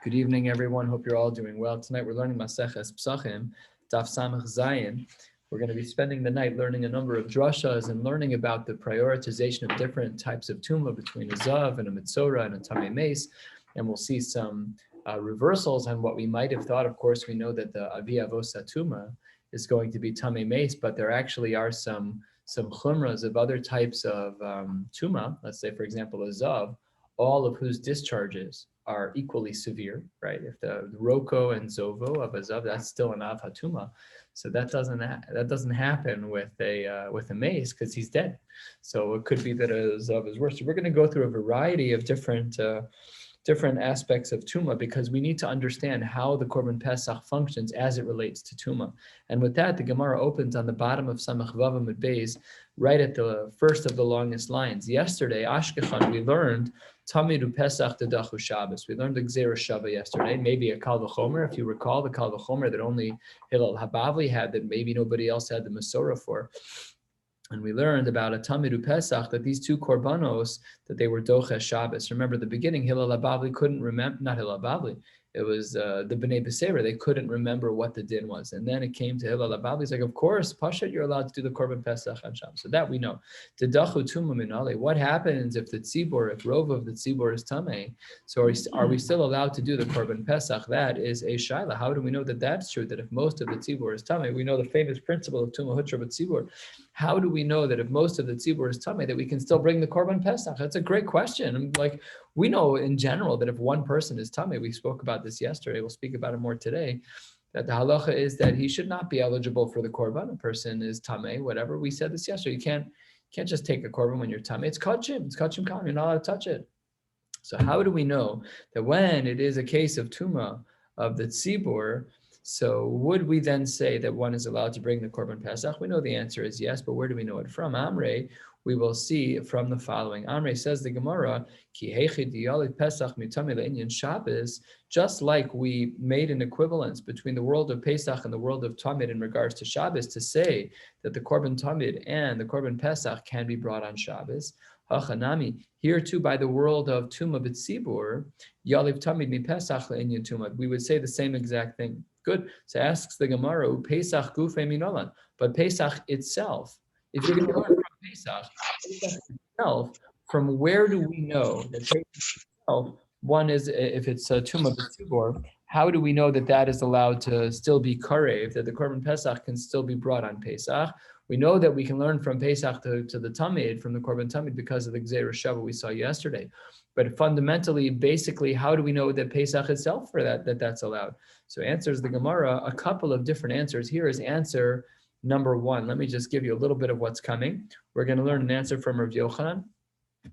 Good evening, everyone. Hope you're all doing well. Tonight we're learning Maseches Pesachim, Daf Samach Zayin. We're going to be spending the night learning a number of drashas and learning about the prioritization of different types of tumah between a zav and a mitzora and a tamei meis. And we'll see some reversals on what we might have thought. Of course, we know that the avi avosa tumah is going to be tamei meis, but there actually are some chumras of other types of tumah. Let's say, for example, a zav, all of whose discharges are equally severe, right? If the roko and zovo of a zav, that's still an av hatuma, so that doesn't happen with a mace because he's dead. So it could be that a zav is worse. So we're going to go through a variety of different aspects of Tuma because we need to understand how the Korban Pesach functions as it relates to Tuma. And with that, the Gemara opens on the bottom of Samach Vav Amud Beis, right at the first of the longest lines. Yesterday, Ashkechan, we learned Tamidu Pesach Dedachu Shabbos. We learned the Gzera Shava yesterday, maybe a Kal V'chomer, if you recall, the Kal V'chomer that only Hillel Habavli had, that maybe nobody else had the Masorah for. And we learned about a Tamidu Pesach, that these two korbanos, that they were Doches Shabbos. Remember, the beginning, Hillel Habavli couldn't remember, not Hillel Habavli, it was the Bnei B'Seira, they couldn't remember what the din was. And then it came to Hillel Habavli, he's like, of course, Pashat, you're allowed to do the Korban Pesach on Shabbos. So that we know. Dedachu Tumah Minale, what happens if the Tzibor, if Rov of the Tzibor is Tameh? So are we still allowed to do the Korban Pesach? That is a Shaila. How do we know that that's true, that if most of the Tzibor is Tameh? We know the famous principle of Tumah Hutra B'Tzibor. How do we know that if most of the tzibur is tamei, that we can still bring the korban pesach? That's a great question. Like, we know in general that if one person is tamei, we spoke about this yesterday, we'll speak about it more today, that the halacha is that he should not be eligible for the korban. A person is tamei, whatever. We said this yesterday. You can't just take a korban when you're tamei. It's kachim. It's kachim kam. You're not allowed to touch it. So how do we know that when it is a case of tuma of the tzibur, so would we then say that one is allowed to bring the Korban Pesach? We know the answer is yes, but where do we know it from? Amrei, we will see from the following. Amrei says the Gemara, Ki heichi diyalit Pesach mitame le'inyan Shabbos, just like we made an equivalence between the world of Pesach and the world of Tamid in regards to Shabbos to say that the Korban Tamid and the Korban Pesach can be brought on Shabbos. Hachanami, here too by the world of Tuma B'Tzibur, Yaliv Tamid mi Pesach le'inyan Tuma. We would say the same exact thing. Good. So asks the Gemara, Pesach gufei minolan. But Pesach itself, if you're going to learn from Pesach itself, from where do we know that Pesach itself, one is, if it's a Tumah B'Tzibor, how do we know that that is allowed to still be karev, that the Korban Pesach can still be brought on Pesach? We know that we can learn from Pesach to the Tamid, from the Korban Tamid, because of the Gzera Shava we saw yesterday. But fundamentally, basically, how do we know that Pesach itself for that's allowed? So answers the Gemara, a couple of different answers. Here is answer number one. Let me just give you a little bit of what's coming. We're going to learn an answer from Rav Yochanan.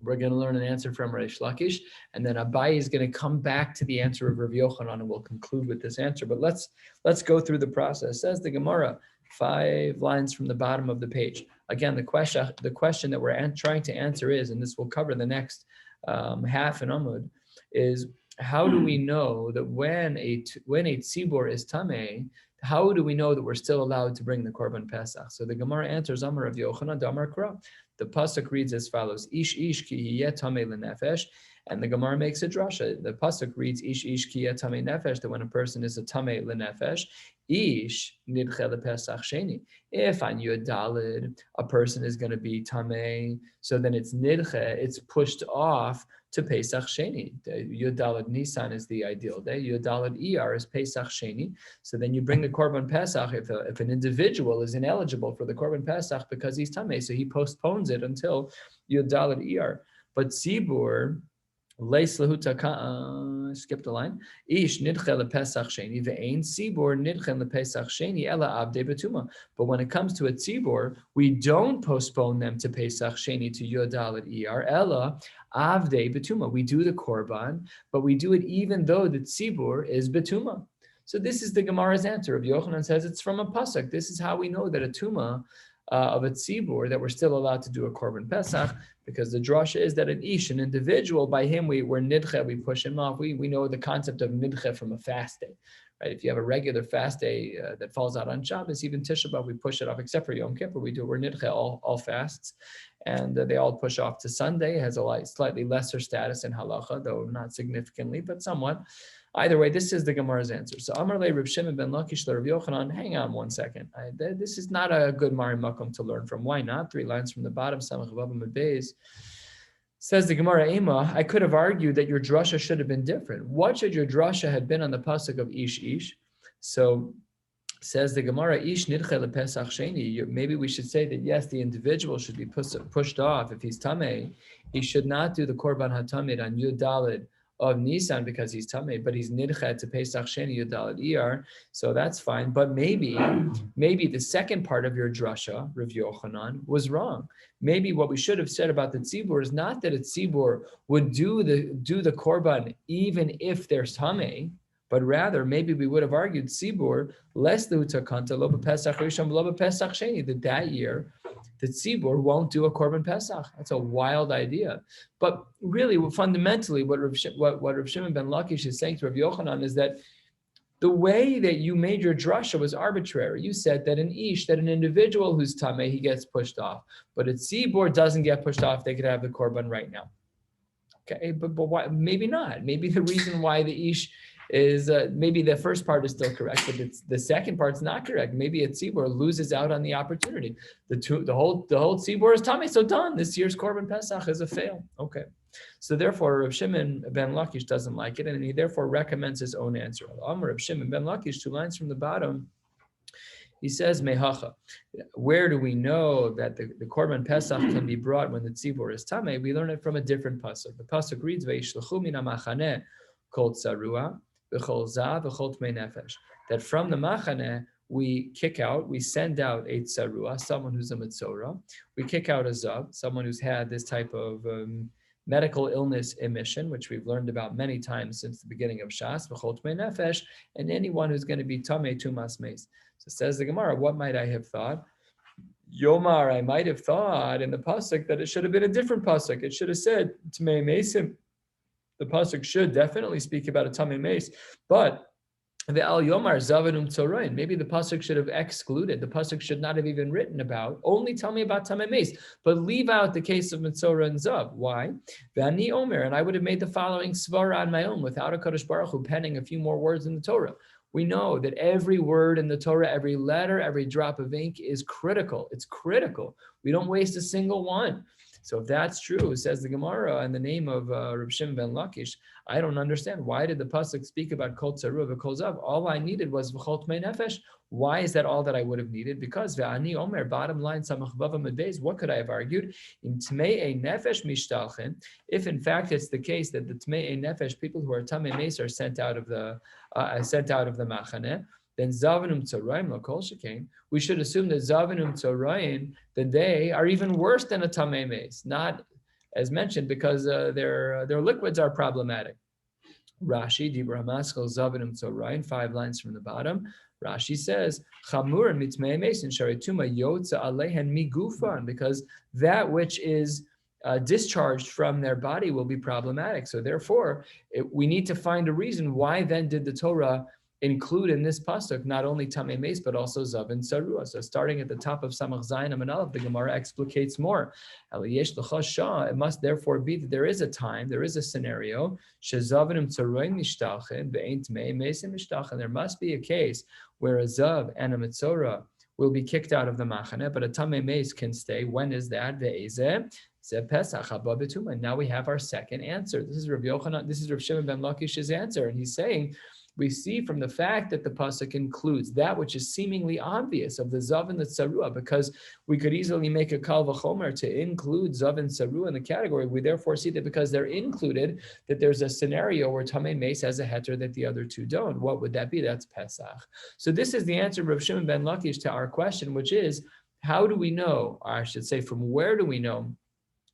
We're going to learn an answer from Reish Lakish, and then Abai is going to come back to the answer of Rav Yochanan, and we'll conclude with this answer. But let's go through the process. Says the Gemara, 5 lines from the bottom of the page. Again, the question that we're trying to answer is, and this will cover the next half an amud, is how do we know that when a tzibor is tamei, how do we know that we're still allowed to bring the korban pesach? So the Gemara answers, Amar Rav Yochanan, Damar Kra. The pasuk reads as follows: Ish ish ki yeh tamei lenefesh, and the Gemara makes a drasha. The pasuk reads Ish ish ki yeh tamei nefesh, that when a person is a tamei lenefesh, ish nidche lepesach sheni. If on Yud Daled a person is going to be tamei, so then it's nidche, it's pushed off to Pesach Sheni. Yud Daled Nisan is the ideal day. Yud Daled Iyar is Pesach Sheni. So then you bring the Korban Pesach if an individual is ineligible for the Korban Pesach because he's tamei, so he postpones it until Yud Daled Iyar. But Tzibur, skipped a line. Ish nidche lepesach sheni ve'ein tzibor nidche lepesach sheni ela avdei betuma. But when it comes to a tzibor, we don't postpone them to Pesach Sheni to Yud Daled Iyar ela avdei betuma. We do the korban, but we do it even though the tzibor is betuma. So this is the Gemara's answer. Rabbi Yochanan says it's from a pasuk. This is how we know that a tuma of a tzibur, that we're still allowed to do a korban pesach, because the drasha is that an individual, by him we're nidche, we push him off. We know the concept of nidche from a fast day, right? If you have a regular fast day that falls out on Shabbos, even Tisha B'Av, we push it off, except for Yom Kippur, we're nidche all fasts, and they all push off to Sunday. It has a slightly lesser status in halacha, though not significantly, but somewhat. Either way, this is the Gemara's answer. So Amar le Reb Shimon ben Lakish le Rav Yochanan, hang on one second. This is not a good Mari Makom to learn from. Why not? 3 lines from the bottom, Samach Vav Amud Beis. Says the Gemara, Ema, I could have argued that your drasha should have been different. What should your drasha have been on the pasuk of Ish Ish? So says the Gemara, Ish nidche lepesach sheni. Maybe we should say that yes, the individual should be pushed off. If he's tamei, he should not do the korban hatamid on Yud Daled of Nisan because he's tamei, but he's nidche to Pesach sheni Yud Daled Iyar. So that's fine. But maybe the second part of your drasha, Rav Yochanan, was wrong. Maybe what we should have said about the tzibur is not that a tzibur would do the korban even if there's tamei, but rather maybe we would have argued tzibur less l'utakanta lo b'pesach rishon lo b'pesach sheni, that year the tzibur won't do a korban pesach. That's a wild idea. But really, fundamentally, what Rav Shimon ben Lakish is saying to Rav Yochanan is that the way that you made your drasha was arbitrary. You said that an individual who's tamei, he gets pushed off, but a tzibur doesn't get pushed off. They could have the korban right now. Okay, but why? Maybe not. Maybe the reason why the ish is maybe the first part is still correct, but the second part's not correct. Maybe a tzibur loses out on the opportunity. The whole tzibur is tamei, so done. This year's korban pesach is a fail. Okay. So therefore, Rav Shimon ben Lakish doesn't like it, and he therefore recommends his own answer. Amar Rav Shimon ben Lakish, 2 lines from the bottom, he says, Mehacha, where do we know that the korban pesach can be brought when the tzibur is tamei? We learn it from a different pasuk. The pasuk reads, Ve'ishlechu min ha'machaneh kol tzarua v'chol zav v'chol tmei nefesh. That from the machaneh, we send out a tzarua, someone who's a metzora. We kick out a zav, someone who's had this type of medical illness emission, which we've learned about many times since the beginning of Shas, v'chol tmei nefesh, and anyone who's going to be tamei tumas meis. So says the Gemara, what might I have thought? Yomar, I might have thought in the pasuk that it should have been a different pasuk. It should have said tmei meisim. The pasuk should definitely speak about a tamei meis, but the al yomar zavanum tzorain. Maybe the pasuk should have excluded. The pasuk should not have even written about. Only tell me about tamei meis, but leave out the case of metzora and zav. Why? V'ani omer, and I would have made the following svara on my own without a Kadosh Baruch Hu penning a few more words in the Torah. We know that every word in the Torah, every letter, every drop of ink is critical. It's critical. We don't waste a single one. So if that's true, says the Gemara in the name of Reb Shimon ben Lakish, I don't understand. Why did the pasuk speak about kol tzaruah v'kol zav? All I needed was v'chol tmei nefesh. Why is that all that I would have needed? Because ve'ani omer, bottom line, samach vav amud beis, what could I have argued? In tmei nefesh mishtalchen, if in fact it's the case that the tmei nefesh, people who are tamei meis, are sent out of the machaneh, then zavanum tzoraim lakol shekain, we should assume that zavanum tzoraim, that they are even worse than a tamei meis, not as mentioned because their liquids are problematic. Rashi, Dibra Hamaskel zavanum tzoraim, 5 lines from the bottom. Rashi says, Chamur mitmei meis in sharituma yotza alehen migufan, because that which is discharged from their body will be problematic. So therefore, we need to find a reason why then did the Torah include in this pasuk not only tamei meis but also zav and tzarua. So starting at the top of Samach Zayin Amud Aleph, the Gemara explicates more. It must therefore be that there is a time, there is a scenario. Shezavanim tzaruim mishtalchen ve'ein tamei meisim mishtalchen. There must be a case where a zav and a metzora will be kicked out of the machaneh, but a tamei meis can stay. When is that? Ve'ezeh Pesach haba b'tumah. Now we have our second answer. This is Rav Yochanan. This is Rav Shimon ben Lakish's answer, and he's saying, we see from the fact that the pasuk includes that which is seemingly obvious of the zav and the tzarua, because we could easily make a kal v'chomer to include zav and tzarua in the category. We therefore see that because they're included, that there's a scenario where tamei meis has a heter that the other two don't. What would that be? That's Pesach. So this is the answer of Rav Shimon ben Lakish to our question, which is, how do we know, or I should say, from where do we know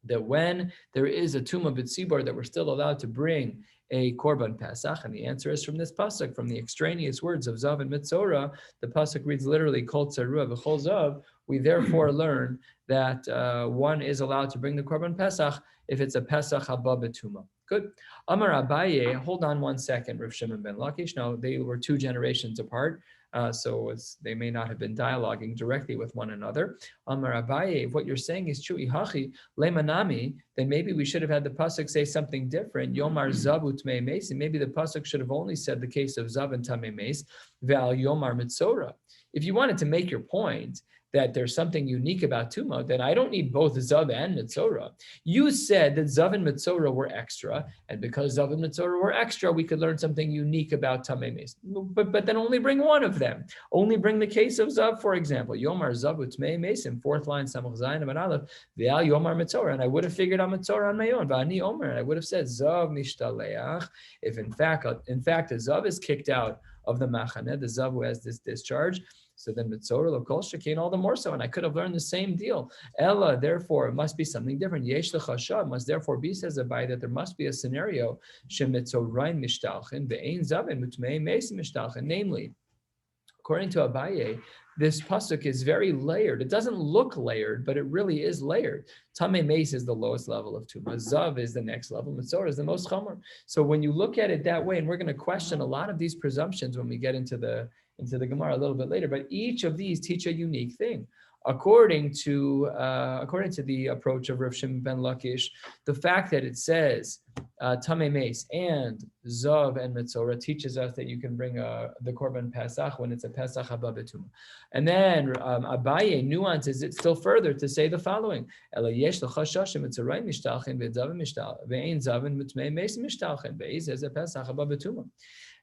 that when there is a tumah b'tzibor that we're still allowed to bring a korban pesach? And the answer is from this pasuk, from the extraneous words of zav and metzora. The pasuk reads literally kol tzarua v'chol zav. We therefore learn that one is allowed to bring the korban pesach if it's a pesach haba b'tumah. Good. Amar Abaye, hold on one second, Rav Shimon ben Lakish. Now, they were 2 generations apart, so they may not have been dialoguing directly with one another. Amar Abaye, if what you're saying is true, Ihachi, Lemanami, then maybe we should have had the pasuk say something different. Yomar Zav utmei meis, and maybe the pasuk should have only said the case of Zav and Tamei meis, ve'al Yomar Mitzora. If you wanted to make your point that there's something unique about Tuma, then I don't need both Zav and Mitzora. You said that Zav and Mitzora were extra, and because Zav and Mitzora were extra, we could learn something unique about Tamei Meis. But then only bring one of them. Only bring the case of Zav, for example. Yomar Zav Utmei Meis, in 4th line, Samach Zayin and Aleph, Ve'al Yomar Mitzora, and I would have figured out Mitzora on my own. Va'ani Omer, and I would have said Zav Mishtaleach, if in fact a Zav is kicked out of the Machaneh, the Zav who has this discharge, so then Mitzora Lokol Shekain, all the more so, and I could have learned the same deal. Ella, therefore, it must be something different. Yesh L'chashav must therefore be, says Abai, that there must be a scenario Shemitzorain Mishtalchin Ve'ein Zavin Mutmei Meis Mishtalchin. Namely, according to Abaye, this pasuk is very layered. It doesn't look layered, but it really is layered. Tamei Meis is the lowest level of Tumah. Zav is the next level. Mitzora is the most chomer. So when you look at it that way, and we're going to question a lot of these presumptions when we get into the Gemara a little bit later, but each of these teach a unique thing. According to the approach of Rav Shimon ben Lakish, the fact that it says Tamei Meis and Zav and Mitzora teaches us that you can bring the Korban Pesach when it's a Pesach Haba B'Tumah. And then Abaye nuances it still further to say the following: Ela yesh l'chashash mitzorayim mishtalchin ve'zav mishtalchin ve'ein zav mitmei meis mishtalchin ve'ez as a Pesach Haba B'Tumah.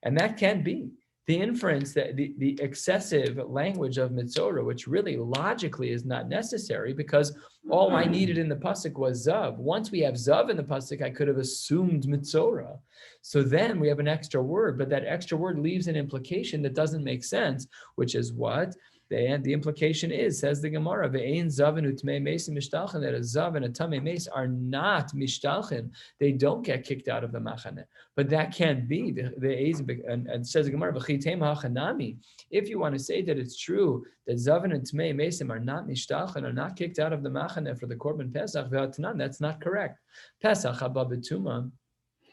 And that can be. The inference that the excessive language of Mitzora, which really logically is not necessary because all I needed in the pasuk was Zav. Once we have Zav in the pasuk, I could have assumed Mitzora. So then we have an extra word, but that extra word leaves an implication that doesn't make sense, which is what? The implication is, says the Gemara, Ve'ein Zav and Utmei Meis Mishtalchin, that a Zav and a Tamei Meis are not Mishtalchin. They don't get kicked out of the Machaneh. But that can't be. And says the Gemara, V'chitem ha'chanami. If you want to say that it's true that Zav and Tamei Meisim are not Mishtalchin, are not kicked out of the Machaneh for the Korban Pesach, that's not correct. Pesach Haba B'Tumah,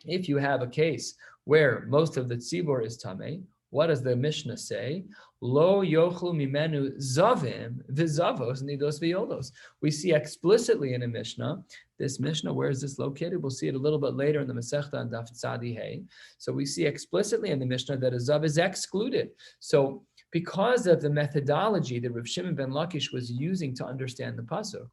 if you have a case where most of the tzibur is Tamei, what does the Mishnah say? Lo yochlu mimenu zavim v'zavos nidos v'yolos. We see explicitly in a Mishnah. This Mishnah, where is this located? We'll see it a little bit later in the Masechta and Daf Tzadi Hey. So we see explicitly in the Mishnah that a zav is excluded. So because of the methodology that Rav Shimon ben Lakish was using to understand the pasuk,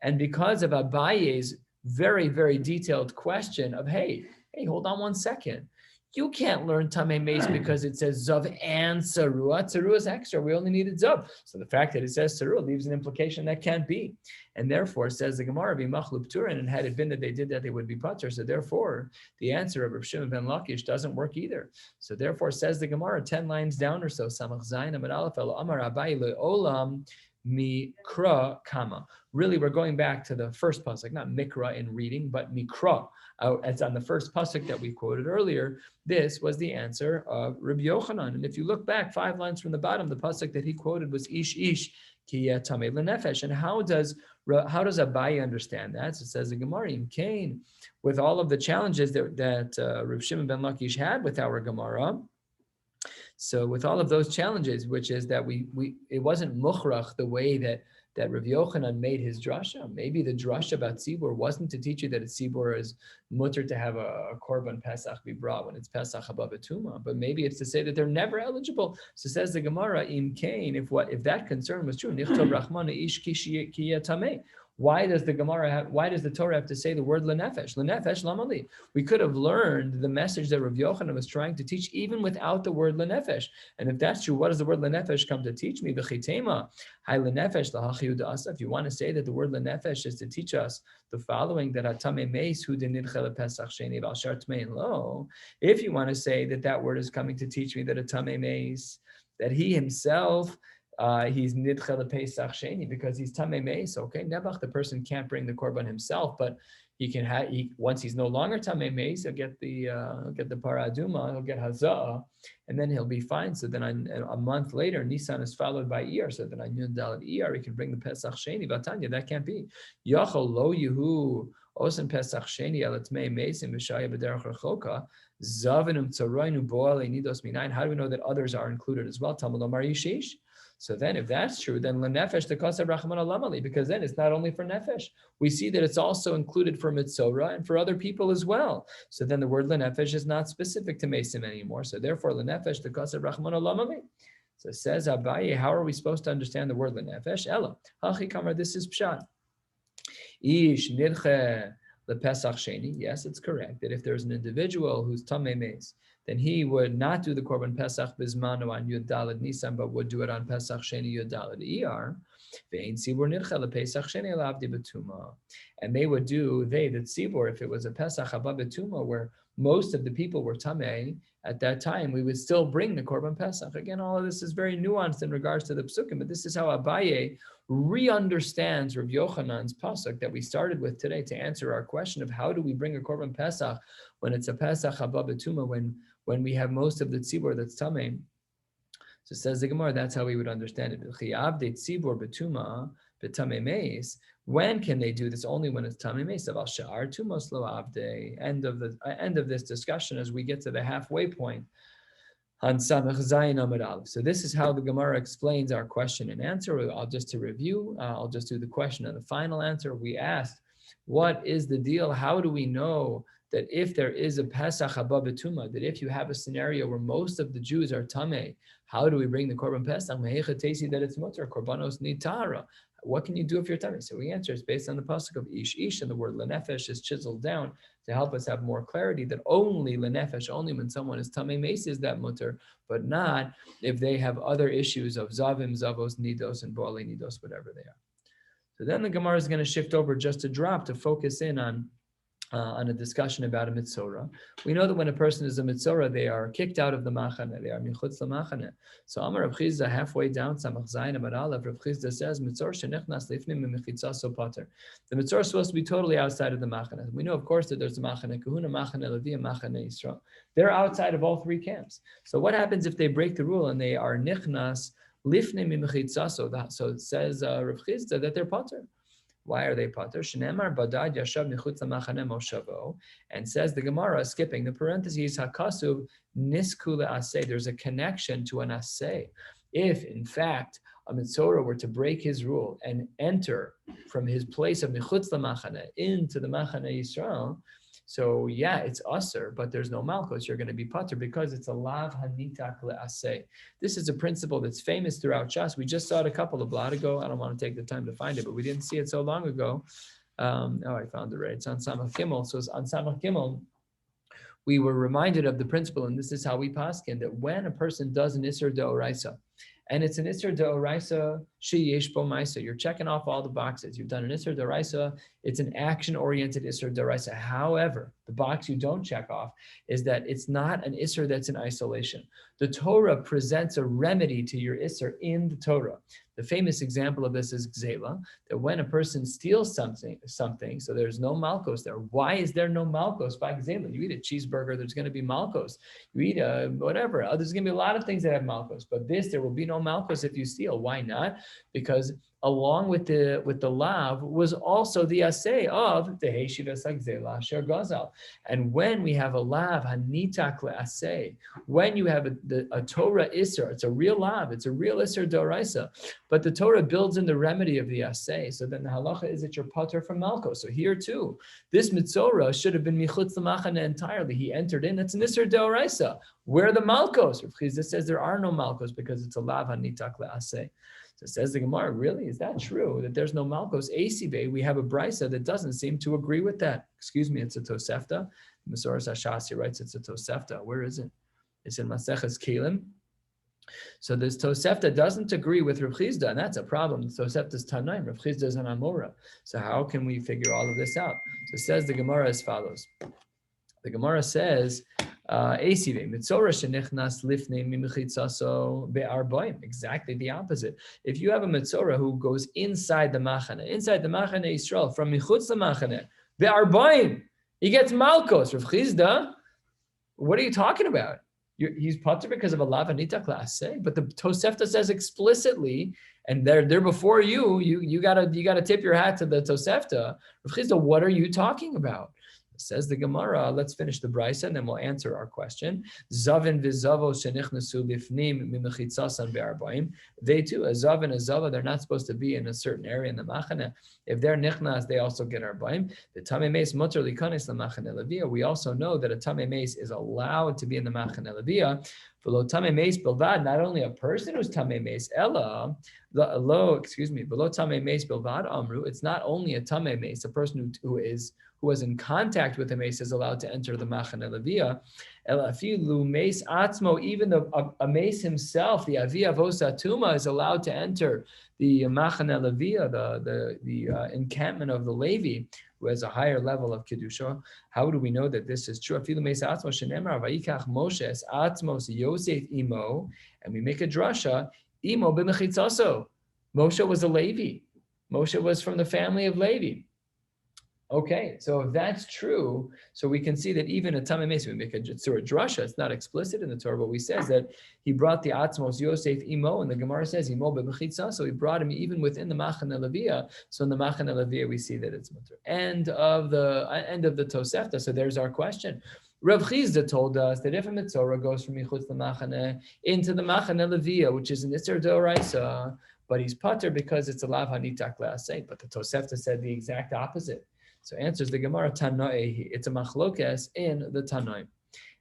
and because of Abaye's very, very detailed question of, hey, hold on one second. You can't learn Tamei Meis because it says Zav and Sarua. Sarua is extra. We only needed Zav. So the fact that it says Sarua leaves an implication that can't be. And therefore, says the Gemara, B'machlu Pturin, and had it been that they did that, they would be Patur. So therefore, the answer of Rav Shimon ben Lakish doesn't work either. So therefore, says the Gemara, 10 lines down or so, Samach Zayin Amar Aleph El Amar Abaye Le'olam Mikra Kama. Really, we're going back to the first pasuk, not Mikra in reading, but Mikra. It's on the first pasuk that we quoted earlier. This was the answer of Rabbi Yochanan. And if you look back 5 lines from the bottom, the pasuk that he quoted was Ish ki tamei lenefesh. And how does Abaye understand that? So it says the Gemara in Cain, with all of the challenges that Rav Shimon ben Lakish had with our Gemara. So with all of those challenges, which is that it wasn't mukhrach the way that Rav Yochanan made his drasha. Maybe the drasha about tzibur wasn't to teach you that a tzibur is mutter to have a korban pesach be brought when it's pesach haba b'tumah, but maybe it's to say that they're never eligible. So says the Gemara in Cain, if that concern was true, nichtov rachmana ish ki tamei. Why does the Torah have to say the word lenefesh? Lenefesh lamali. We could have learned the message that Rav Yochanan was trying to teach even without the word lenefesh. And if that's true, what does the word lenefesh come to teach me? V'chitema hay lenefesh lahachiyu da'asa. If you want to say that the word lenefesh is to teach us the following, that atame meis hu denidchel pesach sheni v'al shar tmein lo. If you want to say that word is coming to teach me that atame meis, that he himself he's nidchel pesach sheni because he's tamei meis. Okay, Nebuch, the person can't bring the korban himself, but he can once he's no longer tamei meis, he'll get the paraduma, he'll get hazah, and then he'll be fine. So then a month later, Nisan is followed by Iyar. So then on Yud Daled Iyar, he can bring the pesach sheni. Vatanya, that can't be. Yachol lo yehu Osen Pesach Sheni Elatmei Mesim B'Shaya B'Derech Rechoka Zavinum Tzaroinu Boale Nidos Minayin. How do we know that others are included as well? Talmud Omar Yishish. So then, if that's true, then lenefesh tekaseh rachman alamali, because then it's not only for nefesh. We see that it's also included for mitzora and for other people as well. So then the word lenefesh is not specific to mesim anymore. So therefore, lenefesh tekaseh rachman alamali. So says Abaye, how are we supposed to understand the word lenefesh? Ella, hachi kamar. This is pshat. Ish nidche lepesach sheni. Yes, it's correct that if there's an individual who's tamei meis, then he would not do the korban pesach bismanu on Yud Daled Nisan, but would do it on Pesach Sheni Yud Daled Iyar. Ve'ein tzibur nidche lepesach sheni elavdi betuma. And they would do, the tzibur, if it was a pesach haba betuma, where most of the people were tamei, at that time, we would still bring the korban pesach. Again, all of this is very nuanced in regards to the psukim, but this is how Abaye re-understands Rav Yochanan's pasuk that we started with today to answer our question of how do we bring a korban pesach when it's a pesach haba betuma, when we have most of the tzibur that's tamei. So says the Gemara, that's how we would understand it. When can they do this? Only when it's tamei meis. End of this discussion as we get to the halfway point. So this is how the Gemara explains our question and answer. I'll just to review. I'll just do the question and the final answer. We asked, what is the deal? How do we know that if there is a Pesach haba betuma, that if you have a scenario where most of the Jews are tamei, how do we bring the korban Pesach? That it's mutar, korbanos nitara. What can you do if you're tamei? So we answer is based on the pasuk of ish, and the word lenefesh is chiseled down to help us have more clarity that only lenefesh, only when someone is tamei meis is that mutar, but not if they have other issues of zavim, zavos, nidos, and boale nidos, whatever they are. So then the Gemara is going to shift over just a drop to focus in on a discussion about a mitzora. We know that when a person is a mitzora, they are kicked out of the machane. They are michutz lamachane. So Amar Rav Chizda, halfway down, Samach Zayin Amar Aleph, Rav Chizda says, mitzor shenichnas lifnim mimichitza so pater. The mitzora is supposed to be totally outside of the machane. We know, of course, that there's a machane kahuna, machane levi, and machane Yisrael. They're outside of all three camps. So what happens if they break the rule and they are nichnas lifnim mimichitza? So it says Rav Chizda that they're pater. Why are they pater? Shneimar badad yashav michutz lamachane moshavo, and says the Gemara, skipping the parentheses, hakasuv nisku le'aseh. There's a connection to an aseh. If in fact a mitzora were to break his rule and enter from his place of michutz lamachane into the machane Yisrael, so yeah, it's aser, but there's no malchus. You're going to be pater because it's a lav hanitak le'aseh. This is a principle that's famous throughout Shas. We just saw it a couple of blot ago. I don't want to take the time to find it, but we didn't see it so long ago. I found it right. It's on Samach Gimel. So on Samach Gimel, we were reminded of the principle, and this is how we paskin, that when a person does an iser deoraisa, and it's an iser deoraisa sheyesh bo maisa, you're checking off all the boxes. You've done an iser deoraisa. It's an action-oriented iser deoraisa. However, the box you don't check off is that it's not an iser that's in isolation. The Torah presents a remedy to your iser in the Torah. The famous example of this is gzela, that when a person steals something, so there's no malchus there. Why is there no malchus by gzela? You eat a cheeseburger, there's going to be malchus. You eat a whatever, there's going to be a lot of things that have malchus, but there will be no malchus if you steal. Why not? Because along with the lav was also the aseh of the heishivas gzela sher gazal. And when we have a lav hanitak le'aseh, when you have a Torah iser, it's a real lav, it's a real iser doraisa, but the Torah builds in the remedy of the aseh. So then the halacha is that you're pater from malchus. So here too, this mitzora should have been michutz l'machane entirely. He entered in. It's an iser doraisa. Where are the malchus? Rav Chizda says there are no malchus because it's a lav hanitak le'aseh. So says the Gemara, really? Is that true that there's no malchus? Asibe, we have a brisa that doesn't seem to agree with that. Excuse me, it's a Tosefta. Maseches Hashasi writes it's a Tosefta. Where is it? It's in Maseches Kelim. So this Tosefta doesn't agree with Rav Chizda, and that's a problem. The Tosefta is Tanaim. Rav Chizda is an Amora. So how can we figure all of this out? So says the Gemara as follows. The Gemara says, exactly the opposite. If you have a mitzora who goes inside the machane Yisrael, from michutz lamachane, be'arbaim, he gets malchus. Rav Chizda, what are you talking about? He's patur because of a lavanita class, but the Tosefta says explicitly, and they're before you. You gotta tip your hat to the Tosefta. Rav Chisda, what are you talking about? Says the Gemara. Let's finish the brisa and then we'll answer our question. Zavin v'zavo shenichnasu bifnim mimechitzasan be'arbaim. They too, a zav and a zava, they're not supposed to be in a certain area in the machane. If they're nichnas, they also get arbaim. The tamei meis mutar likanis lemachane levia. We also know that a tamei meis is allowed to be in the machane levia. Below tamei meis bilvad, not only a person who's tamei meis, below tamei meis bilvad amru. It's not only a tamei meis, a person who was in contact with a mace is allowed to enter the Machane Levia. Elafilu mace atzmo, even a mace himself, the Avi Avosa Tuma, is allowed to enter the Machane Levia, the encampment of the Levi, who has a higher level of Kedusha. How do we know that this is true? Afilu mace atzmo shenemar vayikach Moshe atzmos Yosef imo, and we make a drasha imo b'mechitzaso. Moshe was a Levi. Moshe was from the family of Levi. Okay, so if that's true, so we can see that even a tamei meis, we make a drasha. It's not explicit in the Torah, but we says that he brought the atzmos Yosef imo, and the Gemara says imo b'mechitza. So he brought him even within the Machane Levia. So in the Machane Levia, we see that it's mutter. End of the Tosefta. So there's our question. Rav Chisda told us that if a mitzvah goes from Yichutz Machane into the Machane Levia, which is an Isser D'Oraisa, but he's patur because it's a lav hanitak le'aseh. But the Tosefta said the exact opposite. So answers the Gemara, Tanoi, it's a machlokes in the Tanoim.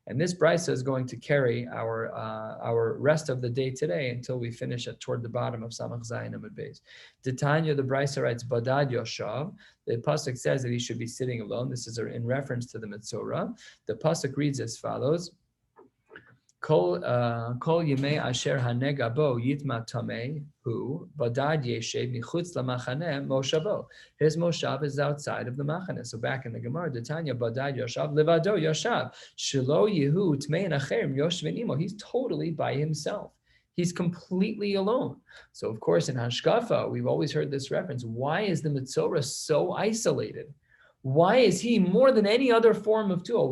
And this brisa is going to carry our rest of the day today until we finish toward the bottom of Samach Zayin Amud Beis. Titania, the brisa writes, Badad Yoshav. The pasuk says that he should be sitting alone. This is in reference to the Metzorah. The pasuk reads as follows. Kol yemei asher hanegabo yitma tamei hu badad yeshev michutz lamachane moshavo. His moshav is outside of the machane. So back in the Gemara, Tanya badad yoshav levado yoshav shelo yehu tmei nacherim yoshvin imo. He's totally by himself. He's completely alone. So of course in Hashkafa we've always heard this reference. Why is the Metzorah so isolated? Why is he more than any other form of Tuma?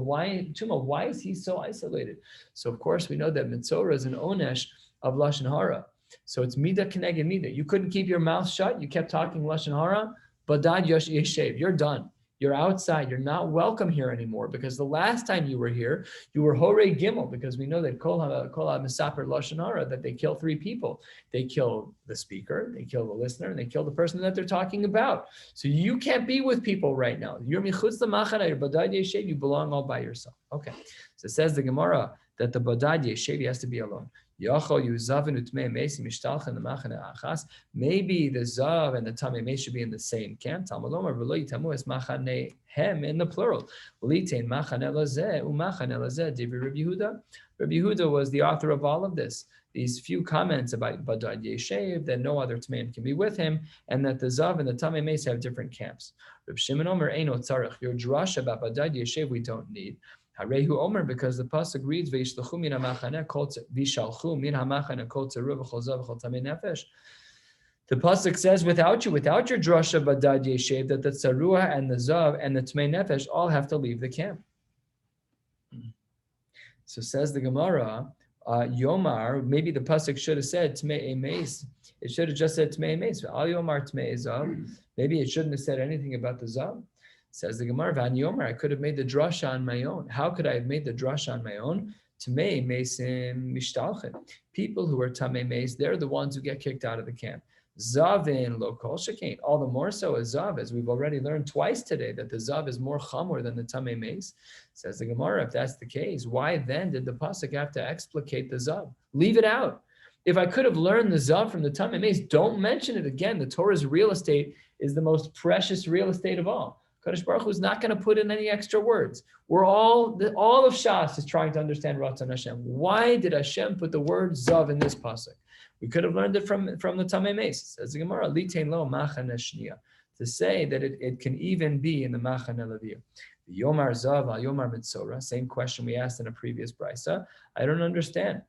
Why is he so isolated? So of course we know that Metzorah is an onesh of Lashon Hara. So it's Mida Keneged Mida. You couldn't keep your mouth shut. You kept talking Lashon Hara. Badad Yeshev. You're done. You're outside. You're not welcome here anymore because the last time you were here, you were Horei Gimel, because we know that Kol HaMesaper Lashon Hara, that they kill 3 people. They kill the speaker, they kill the listener, and they kill the person that they're talking about. So you can't be with people right now. You're Michutz L'Machane, you're Badad Yeshev, you belong all by yourself. Okay. So it says the Gemara that the Badad Yeshev has to be alone. Maybe the Zav and the Tamei Meis should be in the same camp. In the plural. Rabbi Yehuda was the author of all of this. These few comments about Badad Yeshev, that no other Tmeim can be with him, and that the Zav and the Tamei Meis have different camps. Reb Shimon Omer Eino Tzarech. Your drash about Badad Yeshev we don't need. Harehu Omer, because the pasuk reads V'yishlchu min hamachane kol v'shalchu min hamachane kol tzeru v'chol zav v'chol tamei nefesh. The pasuk says, without your drasha Badad Yeshev, that the tzarua and the zav and the tamei nefesh all have to leave the camp. So says the Gemara, Yomar, maybe the pasuk should have said Tmei Meis. It should have just said Tmei Meis. Al Yomar Tmei Zav. Maybe it shouldn't have said anything about the zav. Says the Gemara, Van Yomer, I could have made the drasha on my own. How could I have made the drasha on my own? Tamei Meisim Mishtalchen. People who are Tamei Meis, they're the ones who get kicked out of the camp. Zavin lo kol shekain. All the more so as Zav, as we've already learned twice today, that the Zav is more chamor than the Tamei Meis. Says the Gemara, if that's the case, why then did the pasuk have to explicate the Zav? Leave it out. If I could have learned the Zav from the Tamei Meis, don't mention it again. The Torah's real estate is the most precious real estate of all. Karesh Baruch Hu is not going to put in any extra words. We're all of Shas is trying to understand Ratzon Hashem. Why did Hashem put the word Zav in this pasuk? We could have learned it from the Tamei Meis. Says the Gemara, Litein lo machane shniya, to say that it can even be in the Machane Levia. Yomar Zav al Yomar Metzorah, same question we asked in a previous brisa. I don't understand.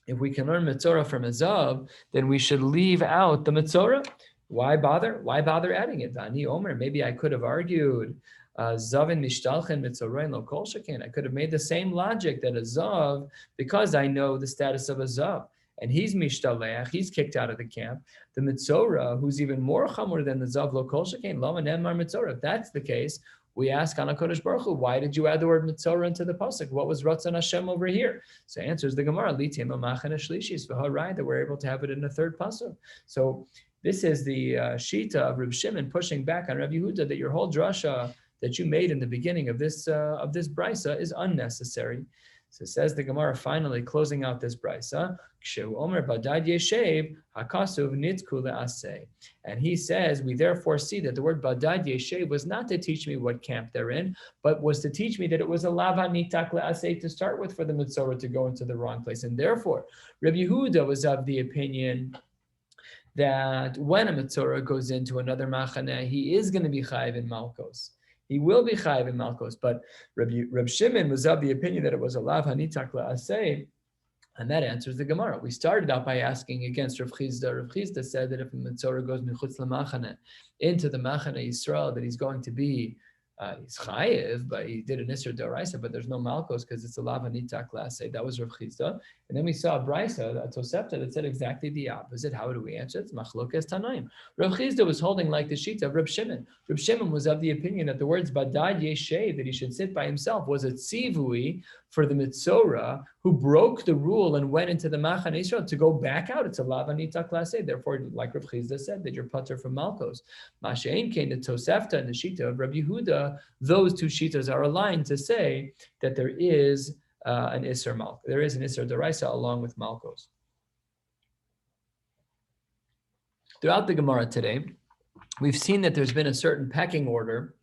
If we can learn Metzorah from a Zav, then we should leave out the Metzorah. Why bother? Why bother adding it? Ani Omer, maybe I could have argued Zavin mishtalchen mitzorein lo kol sheken. I could have made the same logic that a zav, because I know the status of a zav, and he's mishtalech, he's kicked out of the camp. The mitzora, who's even more chamor than the zav lo kol sheken, lo nemar mitzora. If that's the case, we ask on HaKadosh Baruch Hu, why did you add the word mitzora into the pasuk? What was Ratzon Hashem over here? So answers the Gemara, litim amachane shlishis v'harai, that we're able to have it in the third pasuk. So this is the shita of Reb Shimon pushing back on Rabbi Yehuda that your whole drasha that you made in the beginning of this brisa is unnecessary. So says the Gemara, finally closing out this brisa, and he says, we therefore see that the word badad yeshev was not to teach me what camp they're in, but was to teach me that it was a lava nitak le'aseh to start with for the mitzorah to go into the wrong place. And therefore, Rabbi Yehuda was of the opinion that when a mitzorah goes into another machaneh, he is going to be chayiv in malkos. He will be chayiv in malkos, but Reb Shimon was of the opinion that it was a lav hanitak la'aseh, and that answers the Gemara. We started out by asking against Rav Chizda. Rav Chizda said that if a mitzorah goes michutz lamachaneh into the machaneh Yisrael, that he's going to be he's chayiv, but he did an isser d'oraisa, but there's no malkos because it's a lav hanitak la'aseh. That was Rav Chizda. And then we saw a brisa, a tosefta, that said exactly the opposite. How do we answer it? It's machlokas tanaim. Rav Chizda was holding like the shita of Reb Shimon. Reb Shimon was of the opinion that the words badad yeshev, that he should sit by himself, was a tzivui for the mitzorah who broke the rule and went into the machaneh Yisrael to go back out. It's a lav hanitak la'aseh. Therefore, like Rav Chizda said, that you're putter from malkos. Masha'en came the tosefta and the shita of Rabbi Yehuda. Those two shitas are aligned to say that there is an Isser Malk. There is an Isser Deraisa along with Malkos. Throughout the Gemara today, we've seen that there's been a certain pecking order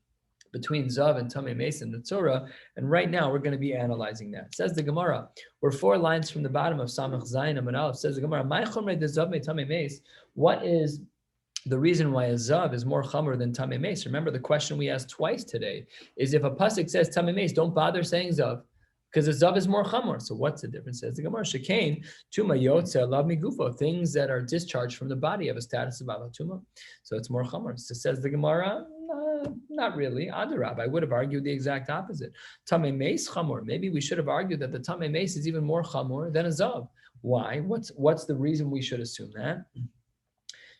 between Zav and Tamei Meis in the Torah, and right now we're going to be analyzing that. Says the Gemara, we're 4 lines from the bottom of Samach Zayin Amud Aleph. Says the Gemara, "My chomrei de Zav me Tamei Meis." What is the reason why a Zav is more Chamor than Tamei Meis? Remember the question we asked twice today is if a pasuk says Tamei Meis, don't bother saying Zav, because the zav is more chamor. So what's the difference? Says the Gemara, shekain tuma yotze lav migufo, things that are discharged from the body have a status of avatuma. So it's more chamor. So says the Gemara, not really. Adarab, I would have argued the exact opposite. Tamei meis chamor. Maybe we should have argued that the tamei meis is even more chamor than a zav. Why? What's the reason we should assume that?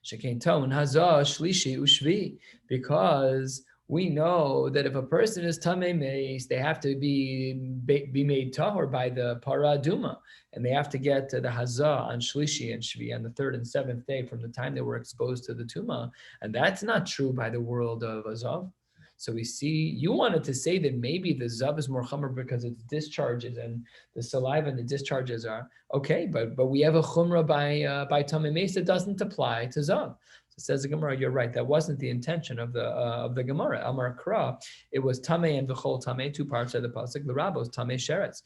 Shekain ton hazah shlishi ushvi, because we know that if a person is tamei meis, they have to be made tahor by the para aduma, and they have to get to the hazah on shlishi and shvi on the 3rd and 7th day from the time they were exposed to the tuma, and that's not true by the world of azav. So we see you wanted to say that maybe the zav is more chumrah because its discharges and the saliva and the discharges are okay, but we have a chumrah by tamei meis that doesn't apply to zav. Says the Gemara, you're right. That wasn't the intention of the Gemara. Amar Kra, it was Tamei and V'chol Tamei, 2 parts of the pasuk. The Rabbos Tamei Sheretz.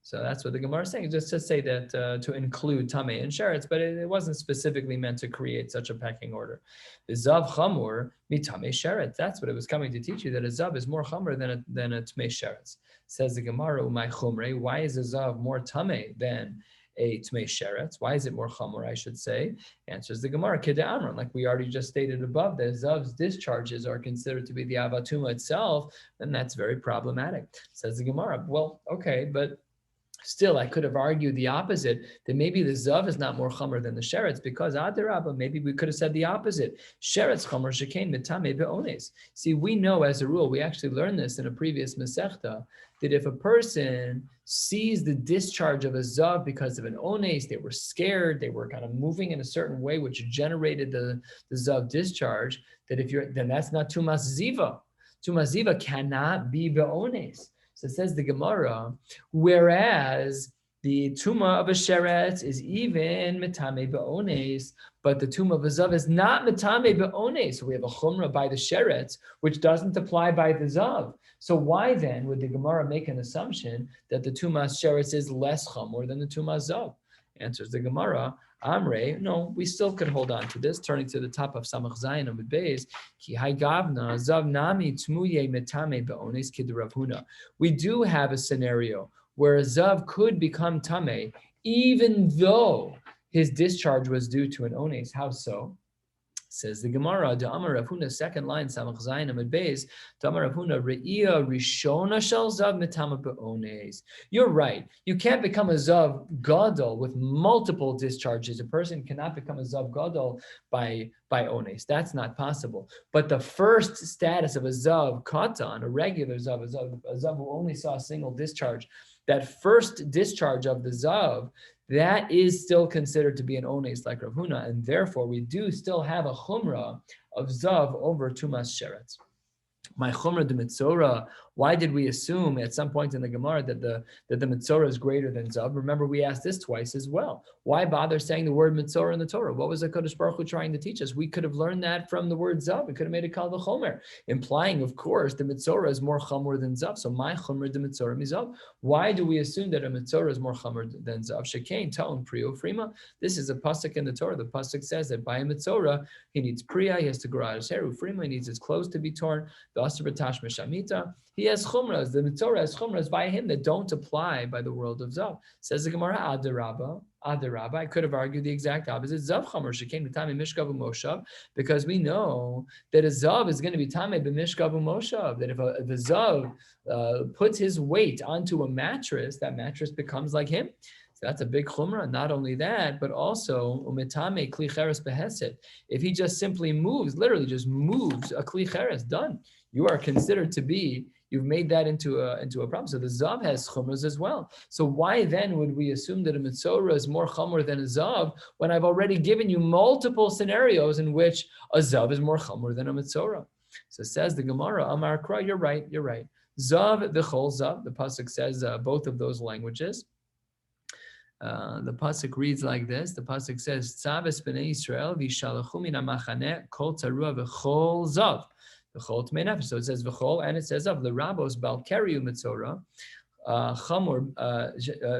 So that's what the Gemara is saying. Just to say that to include Tamei and Sheretz, but it wasn't specifically meant to create such a pecking order. The Zav Chamur mi Tamei Sheretz. That's what it was coming to teach you, that a Zav is more Chamur than a Tamei Sheretz. Says the Gemara, Umay Chumrei. Why is a Zav more Tamei than a Tmei Sheretz? Why is it more Chamor, I should say? Answers the Gemara, Kidei Amron, like we already just stated above, that Zav's discharges are considered to be the Avatuma itself, then that's very problematic. Says the Gemara, well, okay, but still, I could have argued the opposite, that maybe the Zav is not more Chamor than the Sheretz, because Adarabba, maybe we could have said the opposite. Sheretz Chamor Shekain Mitame Be'ones. See, we know as a rule, we actually learned this in a previous Masechta, that if a person sees the discharge of a Zav because of an Ones, they were scared, they were kind of moving in a certain way, which generated the Zav discharge, that then that's not Tumas Ziva. Tumas Ziva cannot be Be'ones. So it says the Gemara, whereas the Tuma of a Sheretz is even Metame Be'ones, but the Tuma of a Zav is not Metame Be'ones. So we have a Chumrah by the Sheretz, which doesn't apply by the Zav. So why then would the Gemara make an assumption that the Tumas Sheretz is less Chamor than the Tumas Zav? Answers the Gemara, Amre, no, we still could hold on to this. Turning to the top of Samach Zayin Amud Beis, Ki Hai Gavna Zav Nami Tmuye Metame Be'ones Kid Rav Huna. We do have a scenario where a Zav could become Tameh, even though his discharge was due to an Ones. How so? Says the Gemara, the Amar Rav Huna, second line, Samach Zayin Amud Beis, the Amar Rav Huna, Re'iyah Rishona Shel Zav Mitama Be'ones. You're right. You can't become a Zav Gadol with multiple discharges. A person cannot become a Zav Gadol by Ones. That's not possible. But the first status of a Zav Katan, a regular Zav, a Zav who only saw a single discharge, that first discharge of the Zav, that is still considered to be an ones like Rav Huna, and therefore we do still have a chumrah of zav over tumas sheretz. My chumrah de mitzora. Why did we assume at some point in the Gemara that the mitzora is greater than zav? Remember, we asked this twice as well. Why bother saying the word mitzora in the Torah? What was the Kodesh Baruch Hu trying to teach us? We could have learned that from the word zav. We could have made it kal v'chomer, implying, of course, the mitzora is more chomer than zav. So my chumrah de mitzora mizav. Why do we assume that a mitzora is more chomer than zav? Shekain ta'on priyo frima. This is a pasuk in the Torah. The pasuk says that by a mitzora he needs priya, he has to grow out his hair. Ufrima, he needs his clothes to be torn. The asur b'tash meshamita. He has chumras. The mitzora has chumras by him that don't apply by the world of zav. Says the Gemara, Adarabba. I could have argued the exact opposite. Zav chamer shekain b'tamei mishkav u'moshav, because we know that a zav is going to be tamei b'mishkav u'moshav. That if the zav puts his weight onto a mattress, that mattress becomes like him. So that's a big chumrah. Not only that, but also umitame kli cheres beheset. If he just simply moves, literally just moves a kli cheres, done. You are considered to be. You've made that into a problem. So the zav has chumras as well. So why then would we assume that a mitzora is more chumr than a zav when I've already given you multiple scenarios in which a zav is more chumr than a mitzora? So says the Gemara, Amar Kra, you're right. Zav v'chol zav. The pasuk says both of those languages. The pasuk reads like this. The pasuk says, "Tzaves b'nei Yisrael v'yishalachu min hamachaneh kol tarua v'chol zav." So it says v'chol, and it says of l'rabos bal keri u'mitzora, chamor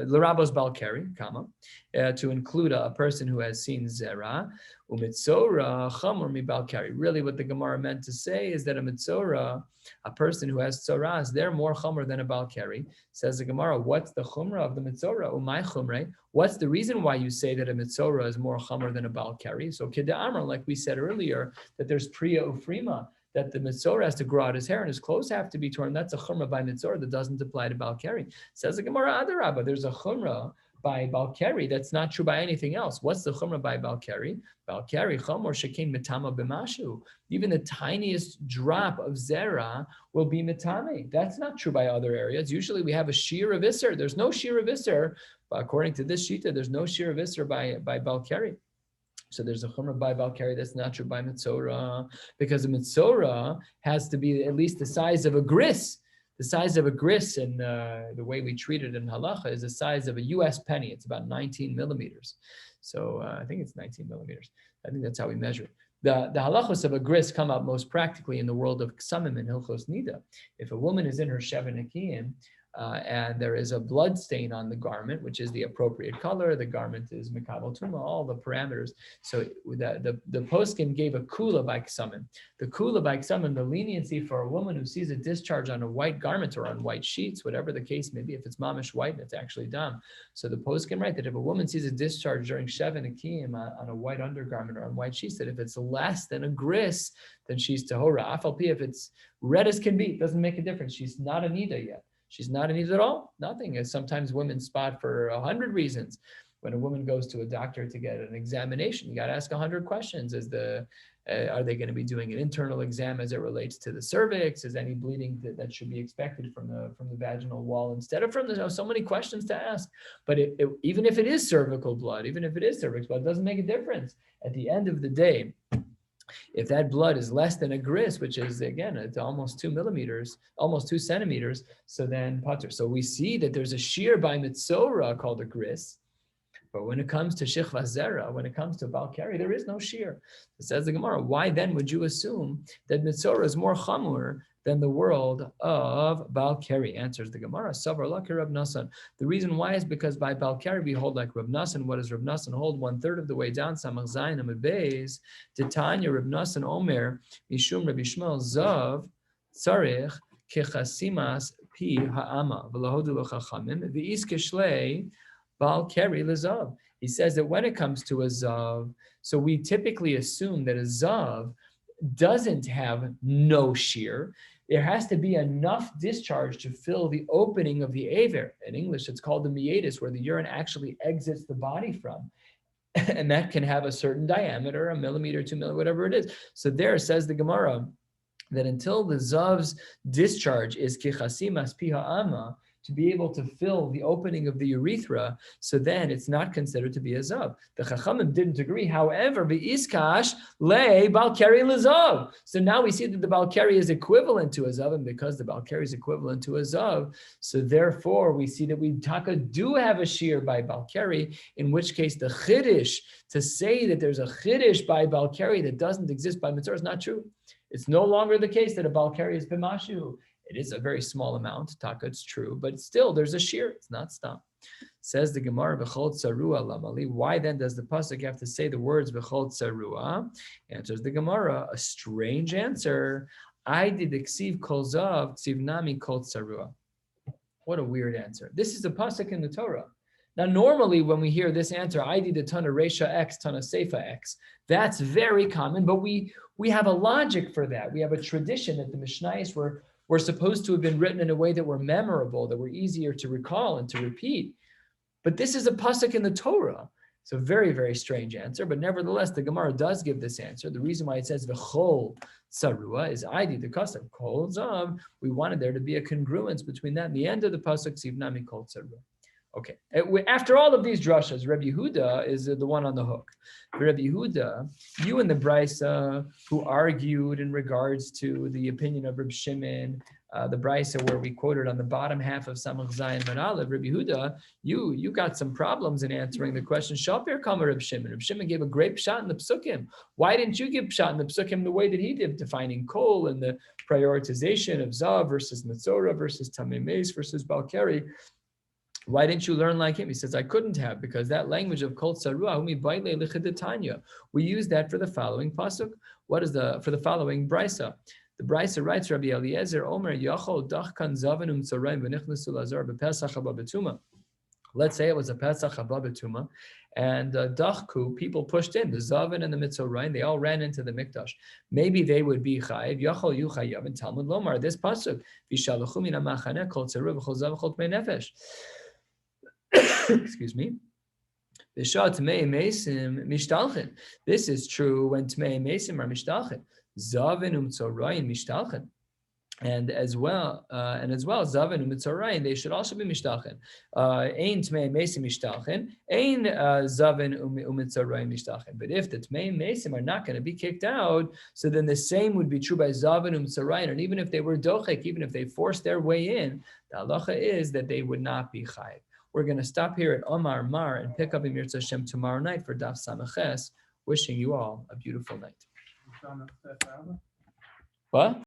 l'rabos bal keri, comma, to include a person who has seen zera, u'mitzora chamor mi bal keri. Really, what the Gemara meant to say is that a mitzora, a person who has tzoras, they're more chamor than a bal keri. Says the Gemara, what's the chumrah of the mitzora? Umay chumrei. What's the reason why you say that a mitzora is more chamor than a bal keri? So kid'amar, like we said earlier, that there's priya ufrima, that the mitzora has to grow out his hair and his clothes have to be torn. That's a chumrah by mitzora that doesn't apply to bal keri. Says the Gemara, Adarabba, there's a chumrah by bal keri that's not true by anything else. What's the chumrah by bal keri? Bal keri chamor shekein mitama b'mashu. Even the tiniest drop of zera will be mitame. That's not true by other areas. Usually we have a shear of isser. There's no shear of isser. According to this shita, there's no shear of isser by bal keri. So there's a chumrah by bal keri that's not true by mitzora, because a mitzora has to be at least the size of a gris. The size of a gris, and the way we treat it in halacha, is the size of a U.S. penny. It's about 19 millimeters. So I think it's 19 millimeters. I think that's how we measure it. The halachos of a gris come out most practically in the world of ksamim and hilchos nida. If a woman is in her sheva nekiyim, and there is a blood stain on the garment, which is the appropriate color, the garment is mekabel tuma, all the parameters. So the poskim gave a kula by ksamim. The kula by ksamim, the leniency for a woman who sees a discharge on a white garment or on white sheets, whatever the case may be, if it's mamish white and it's actually dam. So the poskim write that if a woman sees a discharge during sheva nekiyim on a white undergarment or on white sheets, that if it's less than a gris, then she's tahora. Afal pi, if it's red as can be, it doesn't make a difference. She's not a nida yet. She's not a nida at all. Nothing. As sometimes women spot for 100 reasons. When a woman goes to a doctor to get an examination, you got to ask 100 questions. Are they going to be doing an internal exam as it relates to the cervix? Is any bleeding that should be expected from the vaginal wall instead of from so many questions to ask? But even if it is cervical blood, even if it is cervix blood, it doesn't make a difference. At the end of the day, if that blood is less than a gris, which is, again, it's almost 2 millimeters, almost 2 centimeters, so then pater. So we see that there's a shear by mitzora called a gris, but when it comes to shichva zera, when it comes to bal keri, there is no shear. It says the Gemara, why then would you assume that mitzora is more chamur than the world of bal keri? Answers the Gemara, Savar Laki Rav Nasan. The reason why is because by bal keri we hold like Rav Nasan. What does Rav Nasan hold? 1/3 of the way down, Samach Zayin Amud Beis, Titanya Rav Nasan Omer, Mishum Rabbi Shmuel Zav, Tzarich, Kechasimas Pi Ha'ama, V'lahodu L'chachamim, V'is Keshlei, bal keri lezav. He says that when it comes to a zav, so we typically assume that a zav doesn't have no shear. There has to be enough discharge to fill the opening of the aver. In English, it's called the meatus, where the urine actually exits the body from. And that can have a certain diameter, a millimeter, 2 millimeter, whatever it is. So there says the Gemara that until the zav's discharge is kichasimas piha ama, to be able to fill the opening of the urethra, so then it's not considered to be a zav. The Chachamim didn't agree. However, v'iskash le balkari lezav. So now we see that the balkari is equivalent to a zav, and because the balkari is equivalent to a zav, so therefore we see that we taka do have a shear by balkari, in which case the chiddush, to say that there's a chiddush by balkari that doesn't exist by mitzvah is not true. It's no longer the case that a balkari is b'mashu. It is a very small amount, taka, it's true, but still there's a shear, it's not stam. Says the Gemara, B'chol tsarua lamali. Why then does the pasuk have to say the words B'chol tsarua? Answers the Gemara, a strange answer. I did ksiv kol zav, ksiv nami kol tsarua. What a weird answer. This is a pasuk in the Torah. Now, normally when we hear this answer, I did a ton of Resha X, ton of Seifa X, that's very common, but we have a logic for that. We have a tradition that the Mishnayos were supposed to have been written in a way that were memorable, that were easier to recall and to repeat. But this is a pasuk in the Torah. It's a very, very strange answer, but nevertheless, the Gemara does give this answer. The reason why it says v'chol tsarua is ID, the custom, kol zav. We wanted there to be a congruence between that and the end of the pasuk, sivnami kol tsarua. Okay, after all of these drushas, Rabbi Yehuda is the one on the hook. Rabbi Yehuda, you and the Brisa who argued in regards to the opinion of Reb Shimon, the Brisa where we quoted on the bottom half of Samach Zayin Manalev, Rabbi Yehuda, you got some problems in answering the question. Shapir Kama Reb Shimon. Reb Shimon gave a great pshat in the Psukim. Why didn't you give pshat in the Psukim the way that he did, defining kol and the prioritization of Zav versus Metzora versus Tamei Meis versus Balkari? Why didn't you learn like him? He says, I couldn't have, because that language of kol tsarua, we use that for the following pasuk. What is for the following brisa? The brisa writes, Rabbi Eliezer Omer Yachol Dachkan Zavanum Tzarayim V'Nichnasu Lazar B'Pesach Haba B'Tuma. Let's say it was a Pesach Haba B'Tuma, and Dachku, people pushed in the Zavan and the Mitzorayim. They all ran into the Mikdash. Maybe they would be chayiv. Yachol Yu Chayav and Talmud Lomar. This pasuk V'Shaluchu Min HaMachaneh Kol Tzarua V'Chol Zav V'Chol Tmei Nefesh. Excuse me. This is true when Tmei Mesim are mishtalchen. Zavin Tzarayin mishtalchen. And as well, Zavin Tzarayin, they should also be mishtalchen. Ein Tmei Mesim mishtalchen, ein Zavin Tzarayin mishtalchen. But if the Tmei Mesim are not going to be kicked out, so then the same would be true by Zavin Tzarayin. And even if they were dochek, even if they forced their way in, the halacha is that they would not be chayiv. We're going to stop here at Omar Mar and pick up in Mirza Hashem tomorrow night for Daf Sameches. Wishing you all a beautiful night. What?